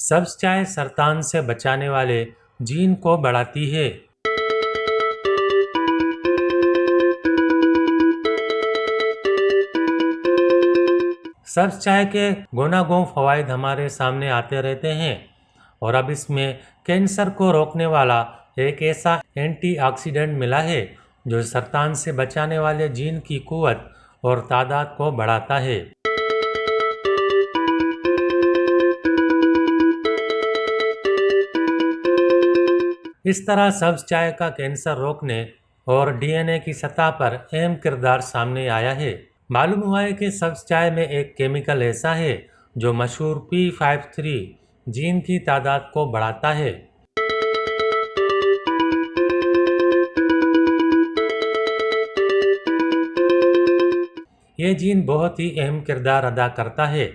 सब्ज चाय सरतान से बचाने वाले जीन को बढ़ाती है। सब्ज चाय के गुनागों फवाइद हमारे सामने आते रहते हैं और अब इसमें कैंसर को रोकने वाला एक ऐसा एंटीऑक्सीडेंट मिला है जो सरतान से बचाने वाले जीन की कुव्वत और तादाद को बढ़ाता है। इस तरह सब्ज चाय का कैंसर रोकने और डीएनए की सतह पर अहम किरदार सामने आया है। मालूम हुआ है कि सब्ज चाय में एक केमिकल ऐसा है जो मशहूर P53 जीन की तादाद को बढ़ाता है। ये जीन बहुत ही अहम किरदार अदा करता है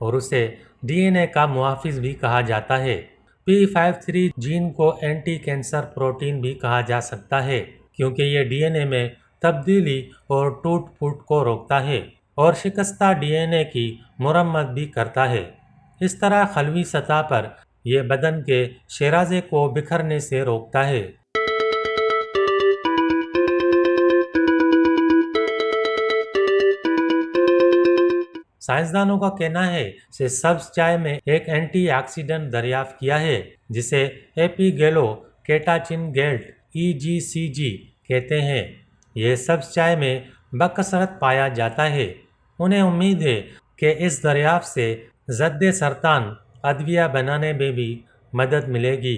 और उसे डीएनए का मुहाफिज भी कहा जाता है। P53 जीन को एंटी कैंसर प्रोटीन भी कहा जा सकता है क्योंकि ये डीएनए में तब्दीली और टूट फूट को रोकता है और शिकस्ता डीएनए की मुरम्मत भी करता है। इस तरह खलवी सतह पर यह बदन के शेराजे को बिखरने से रोकता है। साइंसदानों का कहना है कि सब्ज चाय में एक एंटीऑक्सीडेंट दरियाफ्त किया है जिसे एपिगेलो केटाचिन गेल्ट EGCG कहते हैं। यह सब्ज चाय में बकसरत पाया जाता है। उन्हें उम्मीद है कि इस दरियाफ्त से ज़द्दे सरतान अदविया बनाने में भी मदद मिलेगी।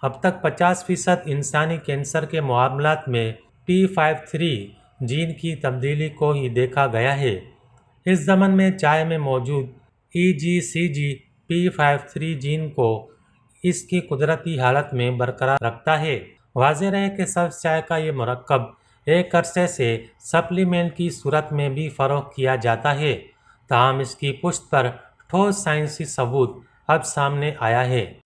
अब तक 50% इंसानी कैंसर के मामलात में P53 जीन की तब्दीली को ही देखा गया है। इस ज़मन में चाय में मौजूद EGCG P53 जीन को इसकी कुदरती हालत में बरकरार रखता है। वाज़ेह रहे कि सब्ज चाय का ये मरकब एक अरसे से सप्लीमेंट की सूरत में भी फ़रोख्त किया जाता है, ताहम इसकी पुष्ट पर ठोस साइंसी सबूत अब सामने आया है।